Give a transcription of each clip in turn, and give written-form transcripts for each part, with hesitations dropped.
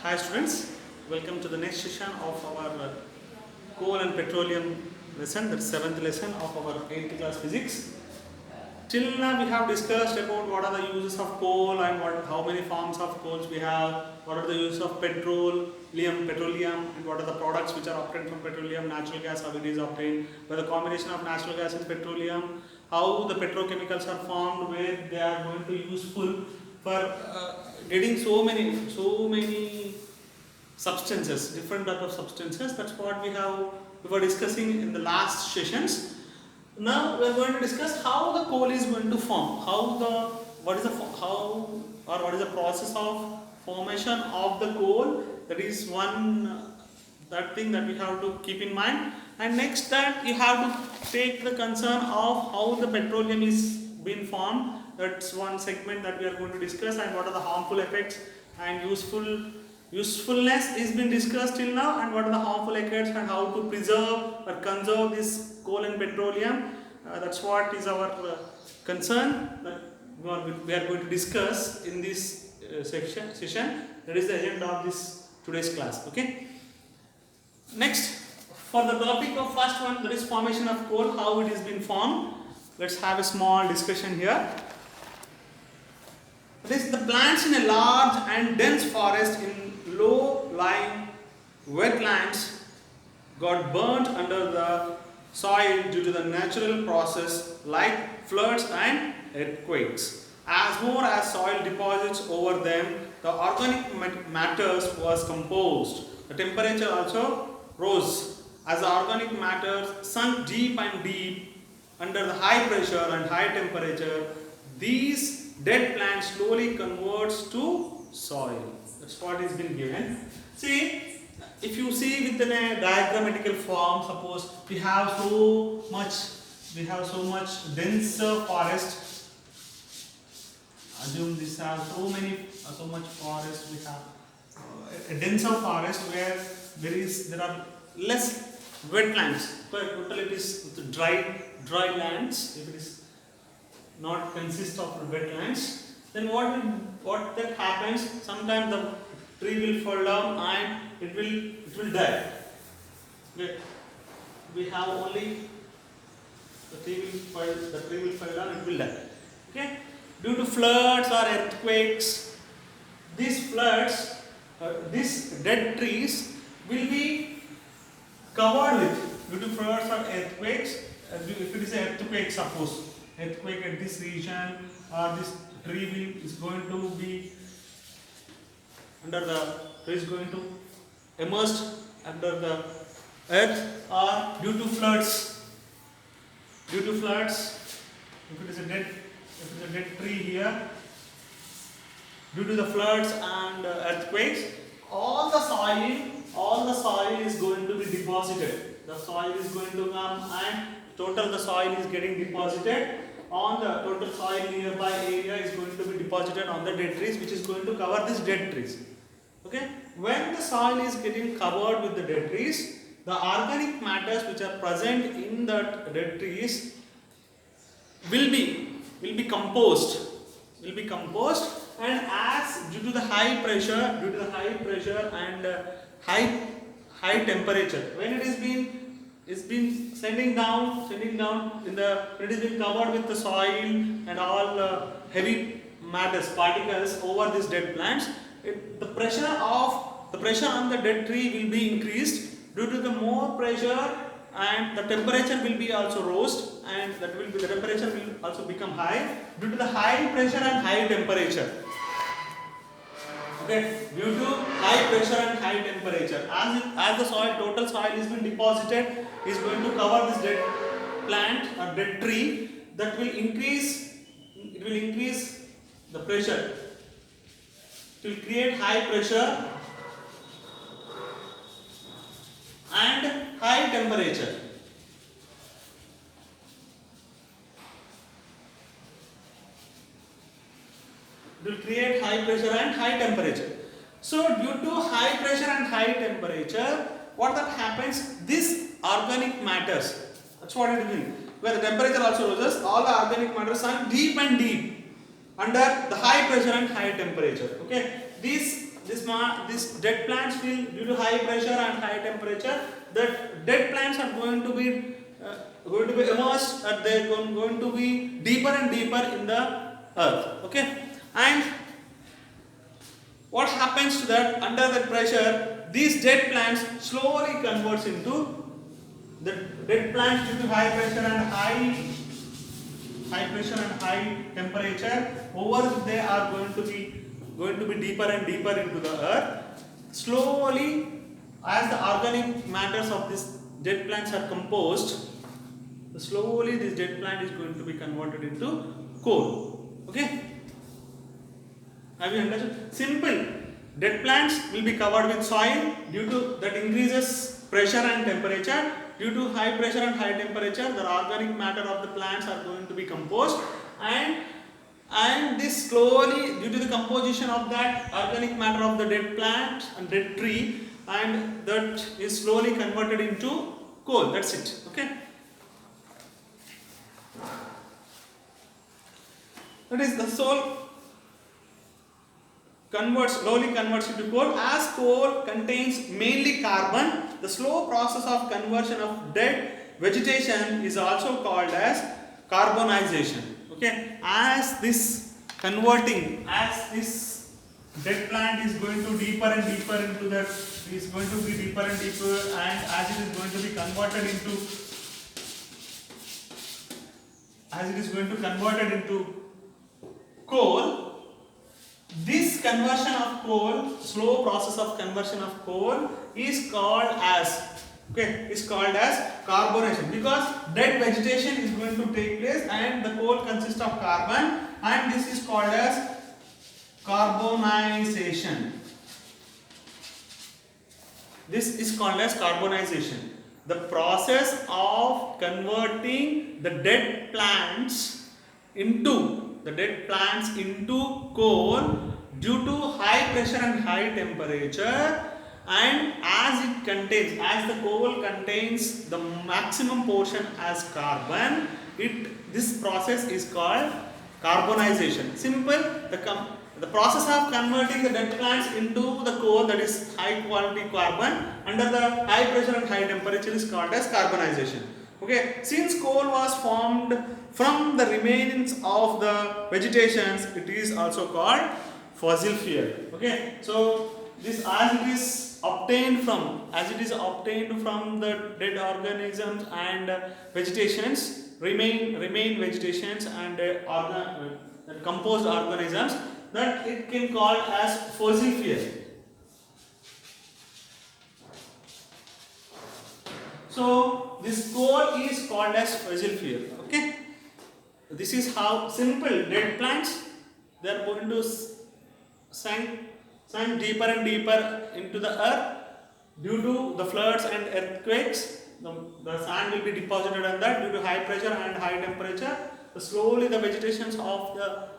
Hi students, welcome to the next session of our coal and petroleum lesson, that's 7th lesson of our 8th class physics. Till now we have discussed about what are the uses of coal and how many forms of coals we have, what are the uses of petroleum, and what are the products which are obtained from petroleum, natural gas, how it is obtained, by the combination of natural gas and petroleum, how the petrochemicals are formed, where they are going to be useful for getting so many substances, different type of substances. That's what we were discussing in the last sessions. Now we are going to discuss how the coal is going to form, what is the process of formation of the coal. That is one that thing that we have to keep in mind. And next, that you have to take the concern of how the petroleum is being formed. That's one segment that we are going to discuss, and what are the harmful effects and usefulness is been discussed till now, and what are the harmful effects and how to preserve or conserve this coal and petroleum. That's what is our concern that we are going to discuss in this session. That is the agenda of this today's class. Okay. Next, for the topic of first one, that is formation of coal, how it is been formed. Let's have a small discussion here. This the plants in a large and dense forest in low-lying wetlands got burnt under the soil due to the natural process like floods and earthquakes. As more as soil deposits over them, the organic matters was composed. The temperature also rose as the organic matter sunk deep and deep under the high pressure and high temperature. These dead plants slowly converts to soil. That's what is been given. See, if you see within a diagrammatical form, suppose we have so much denser forest. Assume this has so much forest. We have a denser forest where there are less wetlands. Total it is dry lands. If it is not consist of wetlands, then what that happens? Sometimes the tree will fall down and it will die. Okay. We have only the tree will fall down, it will die. Okay. Due to floods or earthquakes, these dead trees will be covered with. Due to floods or earthquakes, if it is an earthquake, suppose earthquake at this region, or this tree is going to be going to immersed under the earth, or due to floods, if it is a dead tree here, due to the floods and earthquakes, all the soil is going to be deposited. The soil is going to come, and the soil is getting deposited on the total soil nearby area is going to be deposited on the dead trees, which is going to cover these dead trees. Okay. When the soil is getting covered with the dead trees, the organic matters which are present in the dead trees will be composed, and as due to the high pressure and high temperature, when it's been sending down when it is being covered with the soil and all heavy matters, particles over these dead plants, the pressure on the dead tree will be increased. Due to the more pressure, and the temperature will be also rose, and the temperature will also become high due to the high pressure and high temperature. Okay, due to high pressure and high temperature, as the total soil is being deposited, is going to cover this dead plant or dead tree. That will increase. It will increase the pressure. It will create high pressure and high temperature. It will create high pressure and high temperature. So due to high pressure and high temperature, what that happens? This organic matters. That's what it means. Where the temperature also rises, all the organic matter sunk deep and deep under the high pressure and high temperature. Okay, these this dead plants will, due to high pressure and high temperature, that dead plants are going to be immersed, they are going to be deeper and deeper in the earth. Okay, and what happens to that? Under that pressure, these dead plants slowly converts into the dead plants due to high pressure and high temperature. Over they are going to be deeper and deeper into the earth. Slowly, as the organic matters of these dead plants are composed, slowly this dead plant is going to be converted into coal. Okay. Have you understood? Simple. Dead plants will be covered with soil due to that increases pressure and temperature. Due to high pressure and high temperature, the organic matter of the plants are going to be composed, and this slowly, due to the composition of that organic matter of the dead plant and dead tree, and that is slowly converted into coal. That's it. Okay. That is the soul slowly converts into coal. As coal contains mainly carbon, the slow process of conversion of dead vegetation is also called as carbonization. Okay, as this dead plant is going to deeper and deeper into that, is going to be deeper and deeper, and as it is going to be converted into coal. This conversion of coal, slow process of conversion of coal, is called as carbonation, because dead vegetation is going to take place and the coal consists of carbon, and this is called as carbonization. This is called as carbonization. The process of converting the dead plants into coal due to high pressure and high temperature, and as the coal contains the maximum portion as carbon, this process is called carbonization. Simple. The process of converting the dead plants into the coal, that is high quality carbon under the high pressure and high temperature, is called as carbonization. Okay, since coal was formed from the remains of the vegetations, it is also called fossil fuel. Okay, so this, as it is obtained from the dead organisms and vegetations, remain vegetations and composed organisms, that it can call as fossil fuel. So this coal is called as fossil fuel. Okay, this is how simple dead plants, they are going to sink deeper and deeper into the earth due to the floods and earthquakes. The sand will be deposited on that due to high pressure and high temperature. Slowly the vegetations of the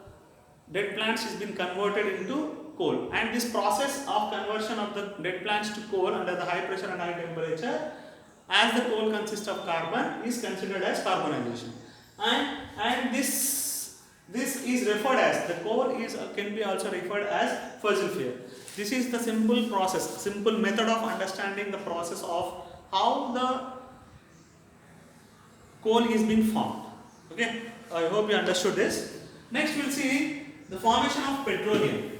dead plants is being converted into coal, and this process of conversion of the dead plants to coal under the high pressure and high temperature, as the coal consists of carbon, is considered as carbonization, and this is referred as, the coal can be also referred as fossil fuel. This is the simple method of understanding the process of how the coal is being formed. Okay, I hope you understood this. Next we'll see the formation of petroleum.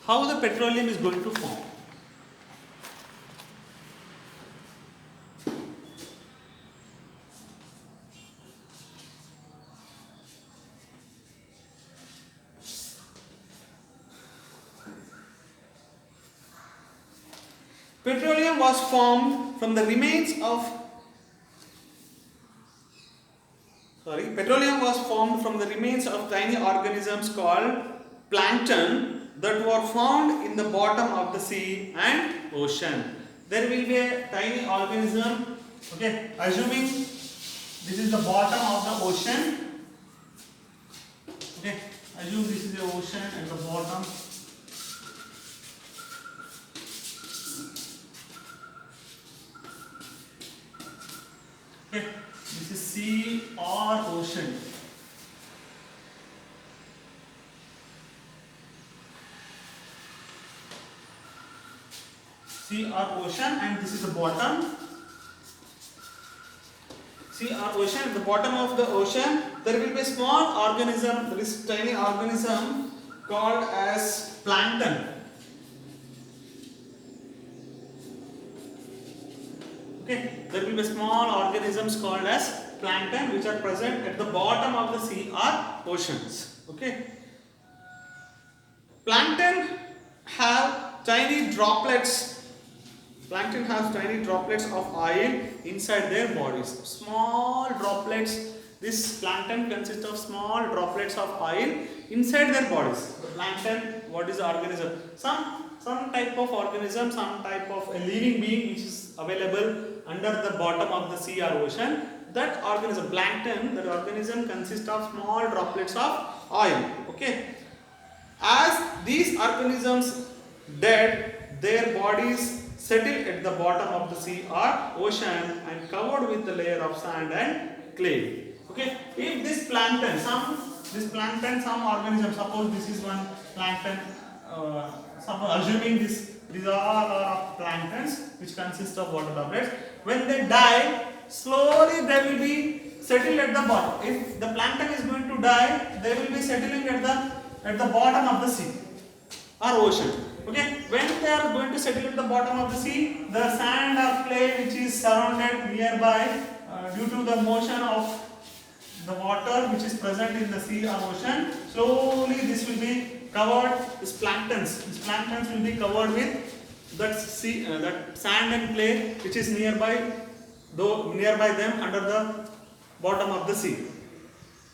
How the petroleum is going to form. Petroleum was formed from the remains of tiny organisms called plankton that were found in the bottom of the sea and ocean. There will be a tiny organism, okay, assuming this is the bottom of the ocean. Okay, assume this is the ocean at the bottom. Sea or ocean, and this is the bottom. Sea or ocean. At the bottom of the ocean, there will be a small organism. There is tiny organism called as plankton. Okay, there will be small organisms called as plankton which are present at the bottom of the sea or oceans. Okay, plankton have tiny droplets. Plankton has tiny droplets of oil inside their bodies. Small droplets. This plankton consists of small droplets of oil inside their bodies. The plankton, what is the organism? Some type of organism, some type of a living being which is available under the bottom of the sea or ocean. That organism, plankton, that organism consists of small droplets of oil. Okay. As these organisms dead, their bodies settle at the bottom of the sea or ocean and covered with a layer of sand and clay. Okay. If this plankton, some organism, suppose this is one plankton. Assuming these are all planktons which consist of water droplets. When they die, slowly they will be settled at the bottom. If the plankton is going to die, they will be settling at the bottom of the sea or ocean. Okay, when they are going to settle at the bottom of the sea, the sand or clay which is surrounded nearby due to the motion of the water which is present in the sea or ocean, slowly this will be covered. These planktons will be covered with that sand and clay which is nearby them under the bottom of the sea.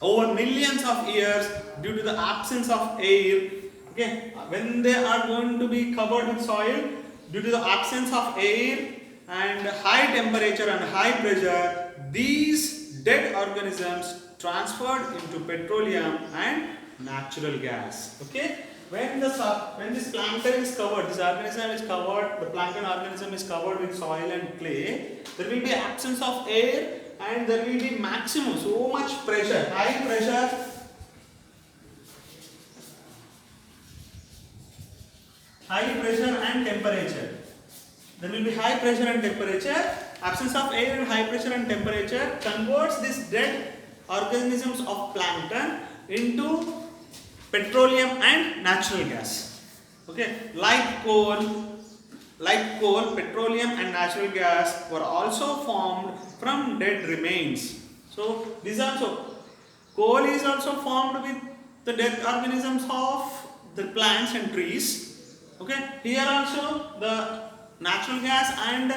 Over millions of years, due to the absence of air, okay, when they are going to be covered with soil, due to the absence of air and high temperature and high pressure, these dead organisms transferred into petroleum and natural gas. Okay, when this plankton is covered, this organism is covered, the plankton organism is covered with soil and clay, there will be absence of air and there will be maximum, so much pressure, high pressure, and temperature. There will be high pressure and temperature. Absence of air and high pressure and temperature converts these dead organisms of plankton into petroleum and natural gas. Okay, like coal, petroleum and natural gas were also formed from dead remains. So these also, coal is also formed with the dead organisms of the plants and trees. Okay, here also the natural gas and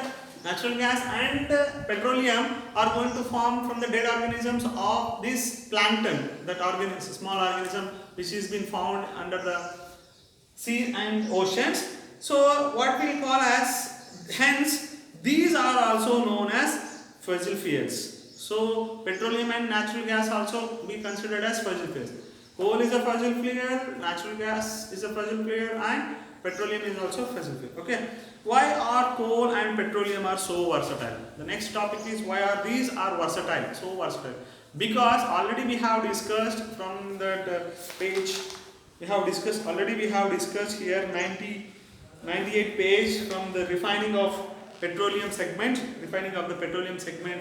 petroleum are going to form from the dead organisms of this plankton, that organism, small organism which has been found under the sea and oceans. So what we call as, hence these are also known as fossil fuels. So petroleum and natural gas also be considered as fossil fuels. Coal is a fossil fuel, natural gas is a fossil fuel, and petroleum is also fossil fuel. Okay. Why are coal and petroleum are so versatile? The next topic is why are these are versatile, so versatile? Because already we have discussed from that page, we have discussed here 98 page from the refining of the petroleum segment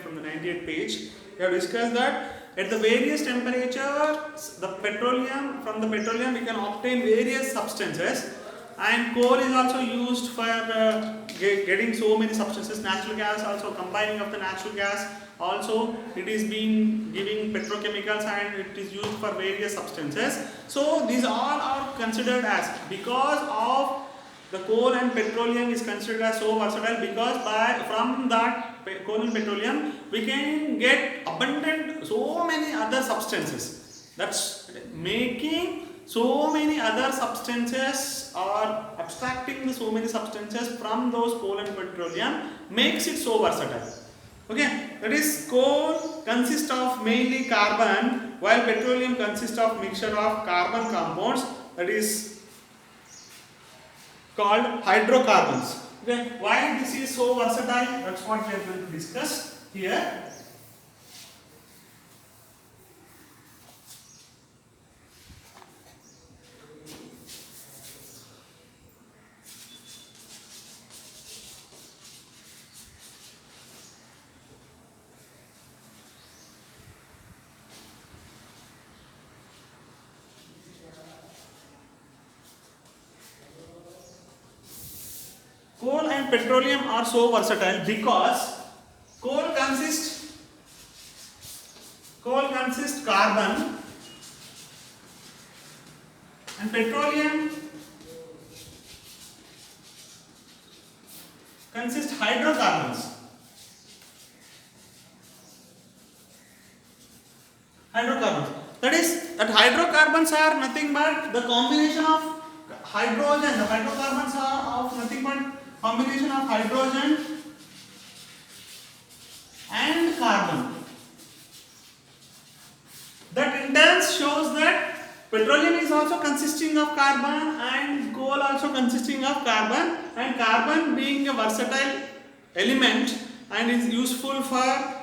from the 98 page. We have discussed that at the various temperatures, from the petroleum we can obtain various substances. And coal is also used for getting so many substances. Natural gas also, combining of the natural gas also, it is being giving petrochemicals and it is used for various substances. So these all are considered as, because of the coal and petroleum is considered as so versatile, because from that coal and petroleum we can get abundant so many other substances. That's making so many other substances or abstracting so many substances from those coal and petroleum makes it so versatile. Okay, that is, coal consists of mainly carbon while petroleum consists of mixture of carbon compounds, that is called hydrocarbons. Okay, why this is so versatile? That's what we are going to discuss here. petroleum are so versatile because coal consists carbon and petroleum consists hydrocarbons. That is, that hydrocarbons are nothing but the combination of hydrogen. The hydrocarbons are of nothing but combination of hydrogen and carbon. That in turn shows that petroleum is also consisting of carbon and coal also consisting of carbon, and carbon being a versatile element and is useful for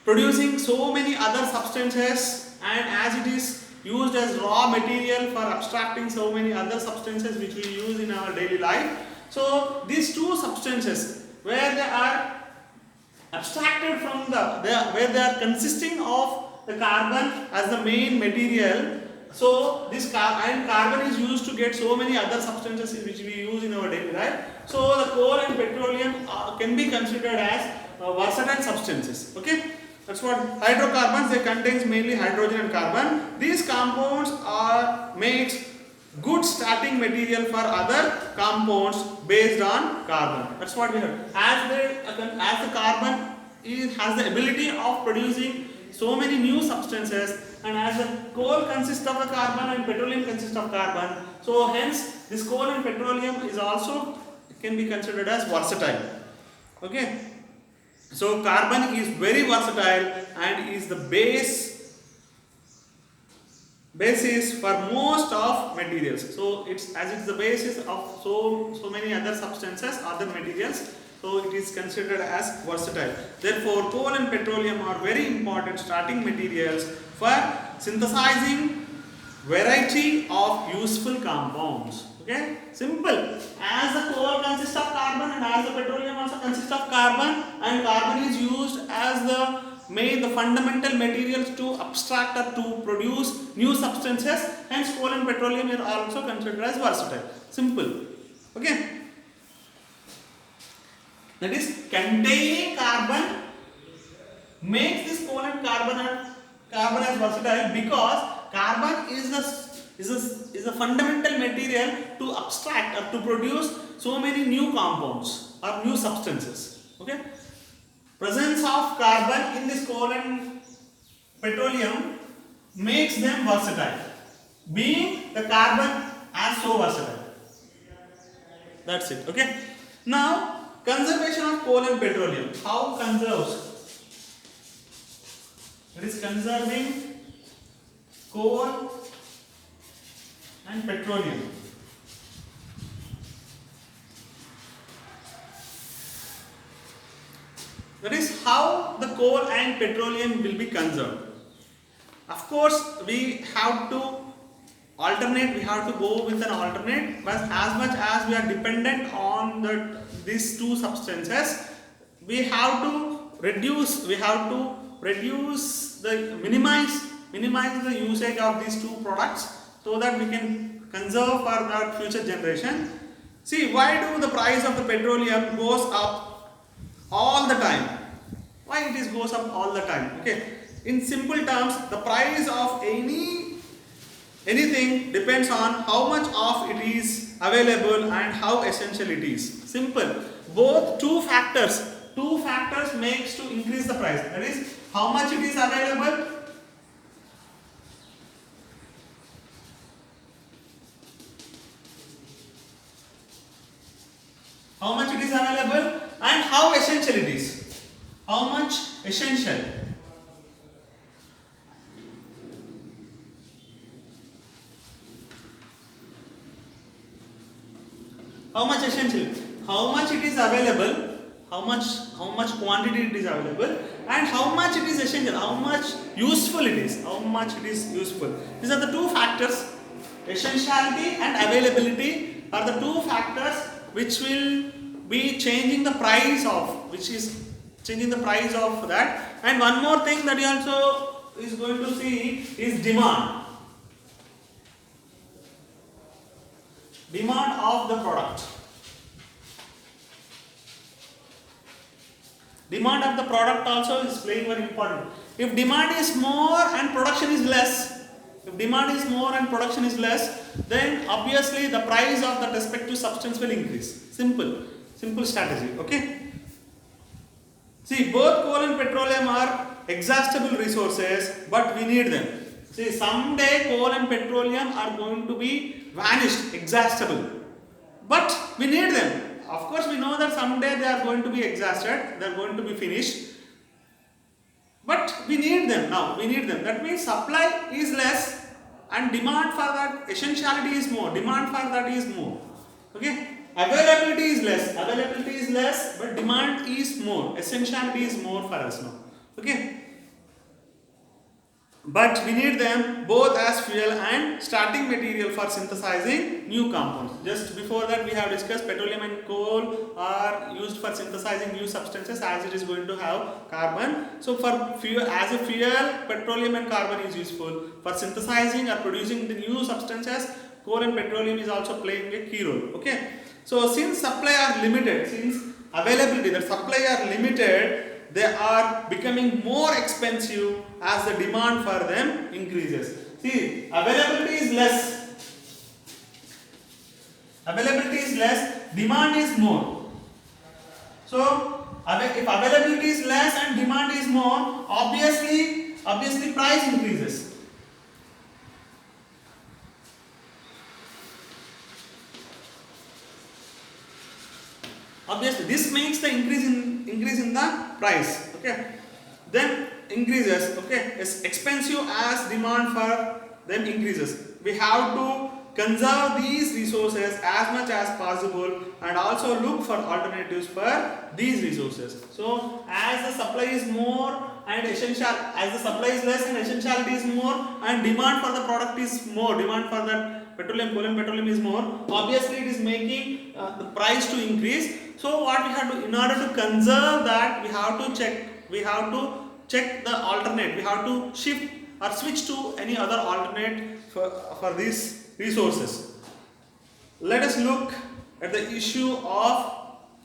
producing so many other substances, and as it is used as raw material for abstracting so many other substances which we use in our daily life. So these two substances where they are abstracted from where they are consisting of the carbon as the main material, so this carbon is used to get so many other substances which we use in our daily life. So the coal and petroleum can be considered as versatile substances. Okay, that's what hydrocarbons, they contains mainly hydrogen and carbon. These compounds makes good starting material for other compounds based on carbon. That's what we heard. As the carbon has the ability of producing so many new substances, and as the coal consists of the carbon and petroleum consists of carbon, so hence this coal and petroleum is also can be considered as versatile. Okay, so carbon is very versatile and is the basis for most of materials. So it's the basis of so many other substances, other materials. So it is considered as versatile. Therefore, coal and petroleum are very important starting materials for synthesizing variety of useful compounds. Okay, simple. As the coal consists of carbon and as the petroleum also consists of carbon, and carbon is used as the fundamental materials to abstract or to produce new substances, hence coal and petroleum are also considered as versatile. Simple. Okay. That is, containing carbon makes this coal and carbon as versatile because carbon is a fundamental material to abstract or to produce so many new compounds or new substances. Okay, presence of carbon in this coal and petroleum makes them versatile, being the carbon as so versatile. That's it. Okay, now conservation of coal and petroleum. How conserves? It is conserving coal and petroleum. That is how the coal and petroleum will be conserved. Of course, we have to alternate, we have to go with an alternate, but as much as we are dependent on these two substances, we have to minimize the usage of these two products so that we can conserve for the future generation. See, why do the price of the petroleum goes up all the time? Why it goes up all the time? Okay, in simple terms, the price of anything depends on how much of it is available and how essential it is. Simple. Both two factors makes to increase the price. That is, how much it is available and how essential it is. How much essential. How much essential, how much it is available, how much quantity it is available, and how much it is essential, how much useful it is, These are the two factors. Essentiality and availability are the two factors which will be changing the price of, that. And one more thing that you also is going to see is demand of the product. demand of the product also is playing very important. If demand is more and production is less, then obviously the price of that respective substance will increase. Simple strategy. Okay. See, both coal and petroleum are exhaustible resources, but we need them. See, someday coal and petroleum are going to be vanished, exhaustible, but we need them. Of course, we know that someday they are going to be exhausted, they are going to be finished, but we need them now. That means supply is less and demand for that essentiality is more. Okay. Availability is less, but demand is more. Essentiality is more for us now. Okay. But we need them both as fuel and starting material for synthesizing new compounds. Just before that, we have discussed petroleum and coal are used for synthesizing new substances, as it is going to have carbon. So for fuel, as a fuel, petroleum and carbon is useful. For synthesizing or producing the new substances, coal and petroleum is also playing a key role. Okay. So since supply are limited, they are becoming more expensive as the demand for them increases. See, availability is less, demand is more. So if availability is less and demand is more, obviously price increases. Obviously, this makes the increase in the price. Okay, then increases. Okay, as expensive as demand for them increases. We have to conserve these resources as much as possible and also look for alternatives for these resources. So, as the supply is more and as the supply is less and essentiality is more and demand for the product is more, demand for that coal and petroleum is more, obviously it is making the price to increase. So what we have to, in order to conserve that, we have to check the alternate, we have to shift or switch to any other alternate for these resources. Let us look at the issue of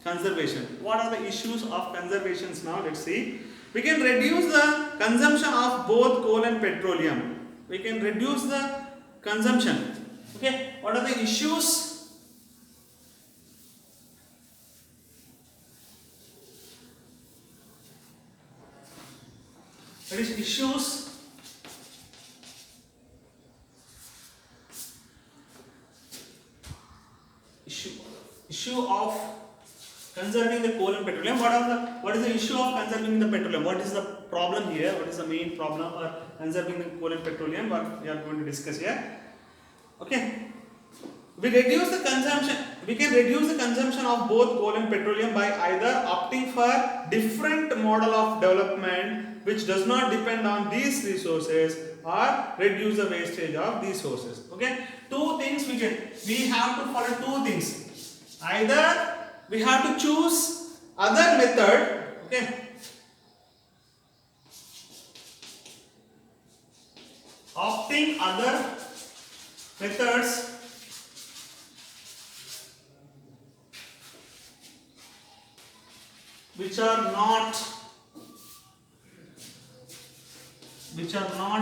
conservation. What are the issues of conservation now? Let's see. We can reduce the consumption of both coal and petroleum. We can reduce the consumption. Okay, what are the issues? That is issues issue of conserving the coal and petroleum. What is the issue of conserving the petroleum? What is the problem here? What is the main problem for conserving the coal and petroleum? What we are going to discuss here. Okay. We can reduce the consumption of both coal and petroleum by either opting for different model of development which does not depend on these resources or reduce the wastage of these sources. Okay. Two things we have to follow two things. Either we have to choose other method. Okay. Opting other methods which are not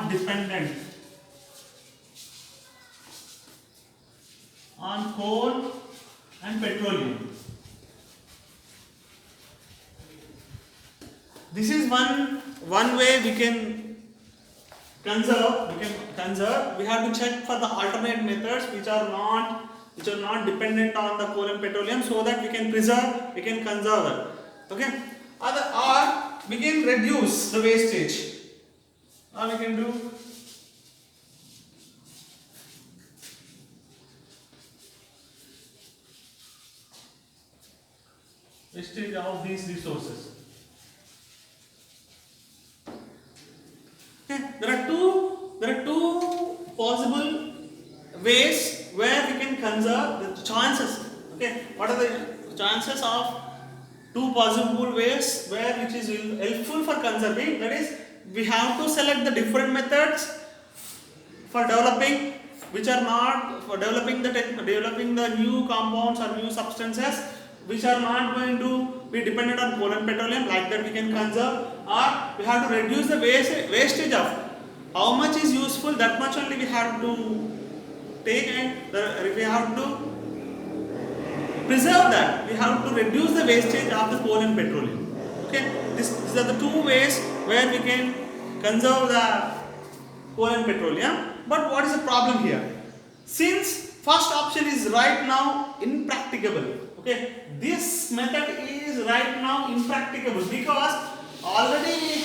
dependent on coal and petroleum. This is one way we can conserve. We have to check for the alternate methods which are not dependent on the coal and petroleum, so that we can conserve it. Okay. Or we can reduce the wastage. Or we can do wastage of these resources. Okay. There are two possible ways where we can conserve the chances. Okay. What are the chances of two possible ways which is helpful for conserving? That is, we have to select the different methods for developing, which are not for developing the new compounds or new substances, which are not going to be dependent on coal and petroleum, like that we can conserve, or we have to reduce the wastage of how much is useful, that much only we have to take, and we have to preserve that. We have to reduce the wastage of the coal and petroleum. Okay, these are the two ways where we can conserve the coal and petroleum. But what is the problem here? Since first option is right now impracticable, okay, this method is right now impracticable because already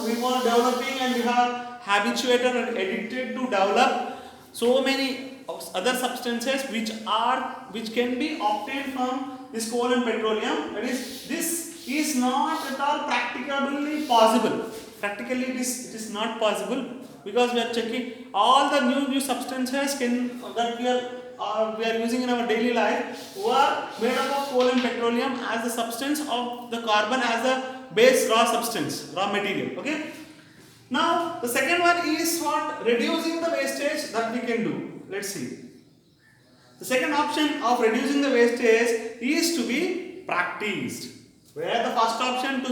we were developing and we have habituated and addicted to develop so many other substances which can be obtained from this coal and petroleum. That is, this is not at all practicably possible. Practically it is not possible, because we are checking all the new substances that we are using in our daily life were made up of coal and petroleum as the substance, of the carbon as a base raw substance, raw material. Okay. Now the second one is what? Reducing the wastage that we can do. Let's see. The second option of reducing the wastage is to be practiced, where the first option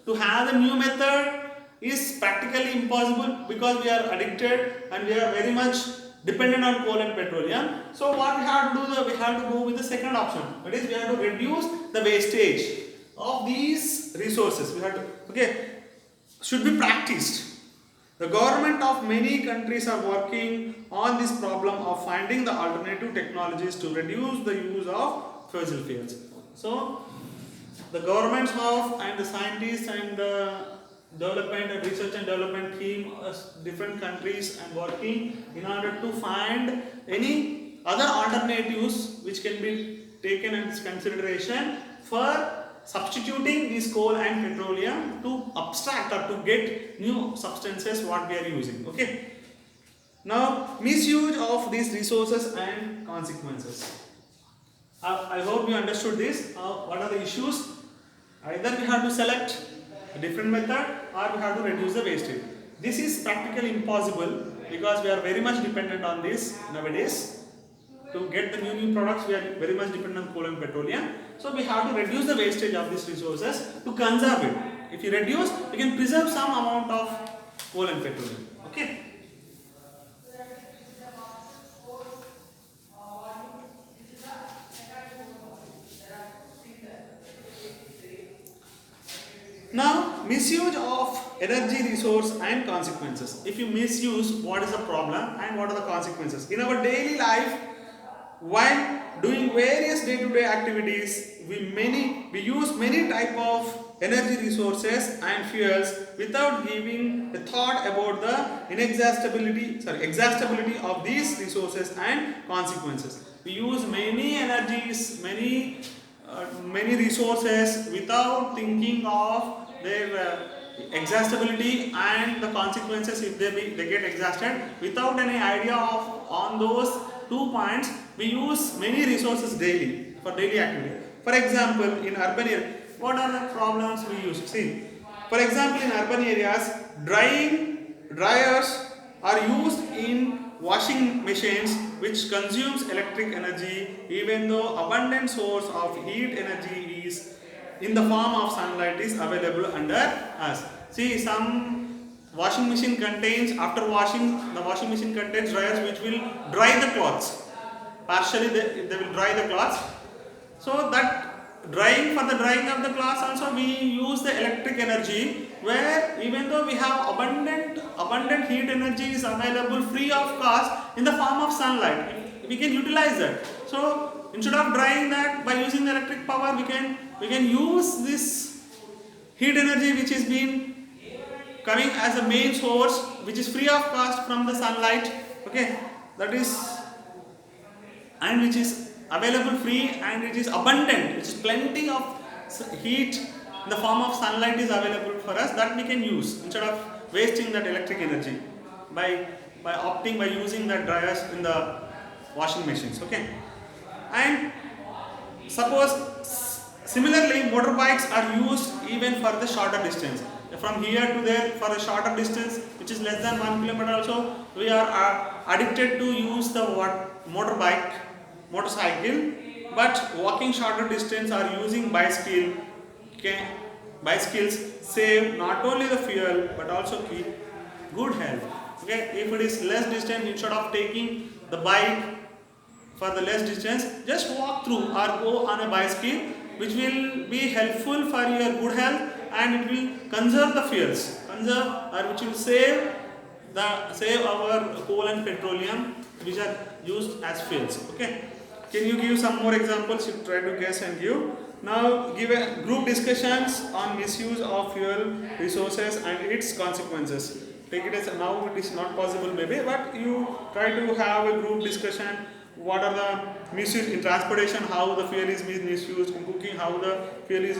to have the new method is practically impossible because we are addicted and we are very much dependent on coal and petroleum. So what we have to do, we have to go with the second option. That is, we have to reduce the wastage of these resources. We have to, should be practiced. The government of many countries are working on this problem of finding the alternative technologies to reduce the use of fossil fuels. So the governments and the scientists and the development and research and development team, different countries, and working in order to find any other alternatives which can be taken into consideration for substituting this coal and petroleum to abstract or to get new substances what we are using. Okay. Now, misuse of these resources and consequences. I hope you understood this. What are the issues? Either we have to select a different method or we have to reduce the wastage. This is practically impossible because we are very much dependent on this nowadays. To get the new products, we are very much dependent on coal and petroleum. So we have to reduce the wastage of these resources to conserve it. If you reduce, we can preserve some amount of coal and petroleum. Okay. Now, misuse of energy resource and consequences. If you misuse, what is the problem and what are the consequences? In our daily life, while doing various day-to-day activities, we use many type of energy resources and fuels without giving a thought about the exhaustibility of these resources and consequences. We use many energies, many resources without thinking of their exhaustibility and the consequences if they get exhausted. Without any idea on those 2 points, we use many resources daily for daily activity. For example, in urban areas, what are the problems we use? See, for example, in urban areas, dryers are used in washing machines which consumes electric energy, even though abundant source of heat energy is in the form of sunlight is available under us. See, some washing machine contains, after washing, the washing machine contains dryers which will dry the clothes. Partially they will dry the clothes. So that for the drying of the clothes also we use the electric energy, where even though we have abundant heat energy is available free of cost in the form of sunlight, we can utilize that. So instead of drying that by using the electric power, we can use this heat energy which is being coming as a main source, which is free of cost from the sunlight. Okay, that is, and which is available free and it is abundant, which is plenty of heat in the form of sunlight is available for us, that we can use instead of wasting that electric energy by using that dryers in the washing machines. Okay, and suppose similarly motorbikes are used even for the shorter distance, from here to there for a shorter distance which is less than 1 kilometer also we are addicted to use the motorcycle but walking shorter distance or using bicycles save not only the fuel but also keep good health. Okay, if it is less distance, instead of taking the bike for the less distance, just walk through or go on a bicycle, which will be helpful for your good health, and it will conserve the fuels, conserve, or which will save our coal and petroleum which are used as fuels. Okay, can you give some more examples? You try to guess and give. Now give a group discussions on misuse of fuel resources and its consequences. Take it as now it is not possible maybe, but you try to have a group discussion. What are the misuse in transportation? How the fuel is misused in cooking? How the fuel is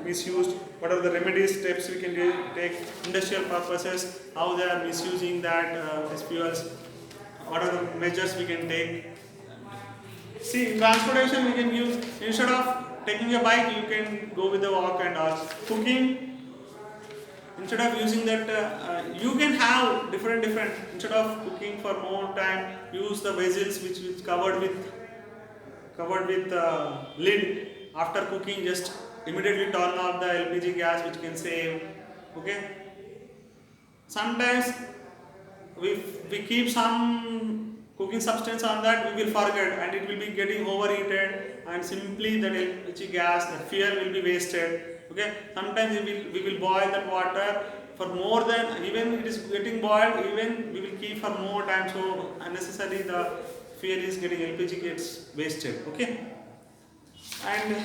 misused? What are the remedies steps we can take? Industrial purposes, how they are misusing these fuels? What are the measures we can take? See, in transportation we can use, instead of taking a bike, you can go with the walk and all. Cooking, instead of using that, you can have different. Instead of cooking for more time, use the vessels which is covered with lid. After cooking, just immediately turn off the LPG gas, which can save. Okay. Sometimes we keep some cooking substance on that, we will forget and it will be getting overheated, and simply that LPG gas, the fuel will be wasted. Okay, sometimes we will boil that water for more than, even it is getting boiled, even we will keep for more time, so unnecessarily the fuel is getting, LPG gets wasted. Okay, and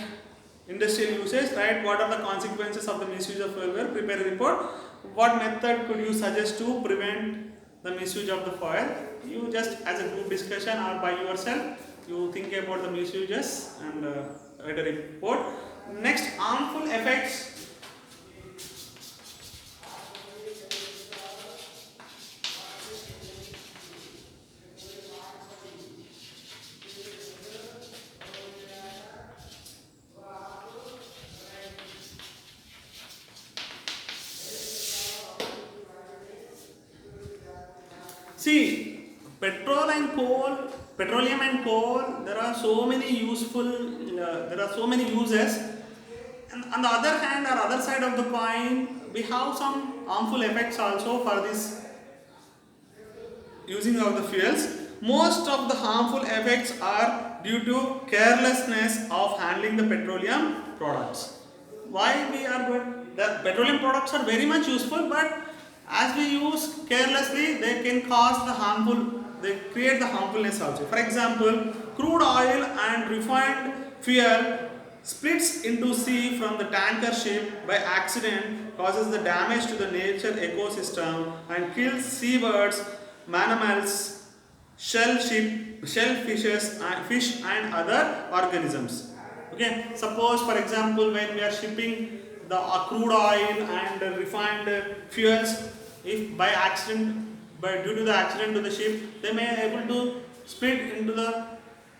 industrial uses, right? What are the consequences of the misuse of fuel? Prepare a report. What method could you suggest to prevent the misuse of the fuel? You just, as a group discussion or by yourself, you think about the misuses and write a report. Next, harmful effects. See, petroleum and coal, there are so many uses. And on the other hand, or other side of the coin, we have some harmful effects also for this using of the fuels. Most of the harmful effects are due to carelessness of handling the petroleum products. Why we are good? The petroleum products are very much useful, but as we use carelessly, they can cause the harmful, they create the harmfulness also. For example, crude oil and refined fuel splits into sea from the tanker ship by accident, causes the damage to the nature ecosystem and kills seabirds, mammals, shellfishes, fish and other organisms. Okay, suppose for example when we are shipping the crude oil and refined fuels, if by accident, due to the accident to the ship, they may able to split into the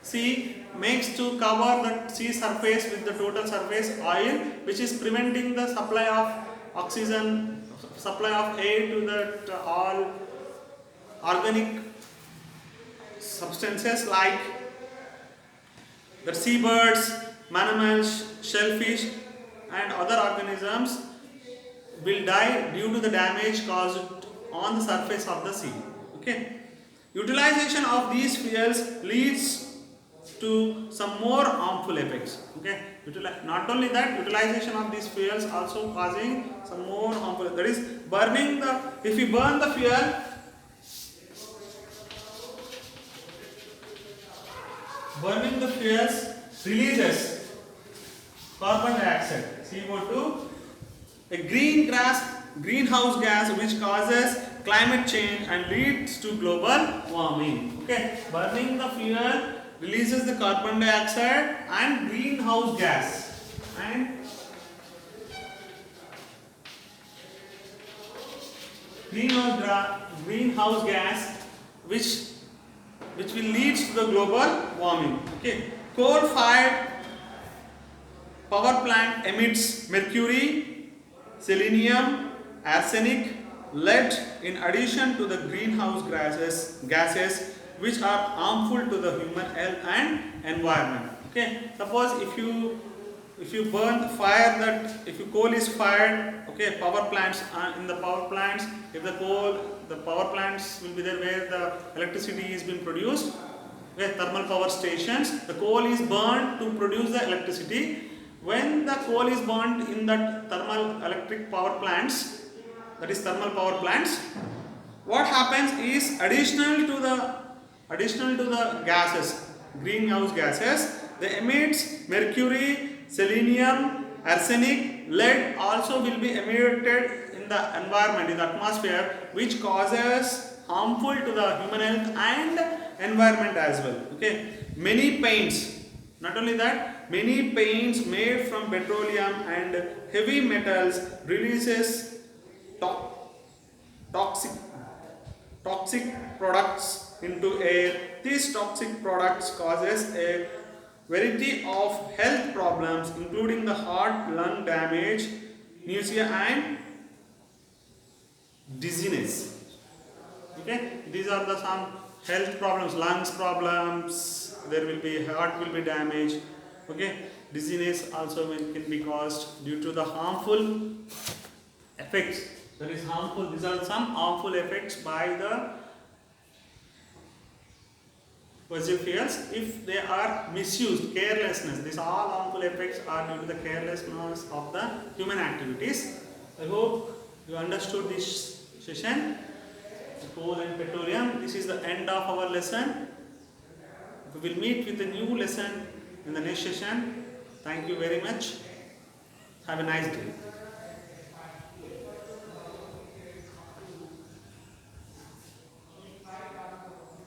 sea, makes to cover the sea surface with the total surface oil, which is preventing the supply of oxygen, supply of air to the all organic substances like the seabirds, mammals, shellfish and other organisms will die due to the damage caused on the surface of the sea. Okay. Utilization of these fuels leads to some more harmful effects. Okay. Not only that, utilization of these fuels also causing some more harmful. That is burning the. If we burn the fuel, burning the fuels releases carbon dioxide, CO2, a greenhouse gas which causes climate change and leads to global warming. Okay, burning the fuel releases the carbon dioxide and greenhouse gas, and greenhouse gas which will lead to the global warming. Okay, coal-fired power plant emits mercury, selenium, arsenic, lead in addition to the greenhouse gases which are harmful to the human health and environment. Okay, suppose if you burn the fire, that if coal is fired, okay, power plants, in the power plants, if the power plants will be there where the electricity is being produced, okay, thermal power stations, the coal is burned to produce the electricity. When the coal is burned in that thermal electric power plants, that is thermal power plants, what happens is additional to the gases, greenhouse gases, they emits mercury, selenium, arsenic, lead also will be emitted in the environment, in the atmosphere, which causes harmful to the human health and environment as well. Okay, many paints, not only that, many paints made from petroleum and heavy metals releases to- toxic toxic products into air. These toxic products causes a variety of health problems, including the heart, lung damage, nausea and dizziness. Okay, these are the some health problems, lungs problems, there will be heart will be damaged. Okay, dizziness also can be caused due to the harmful effects. There is harmful, these are some harmful effects by the fossil fuels if they are misused, carelessness. These all harmful effects are due to the carelessness of the human activities. I hope you understood this session, coal and petroleum. This is the end of our lesson. We will meet with a new lesson in the next session. Thank you very much. Have a nice day.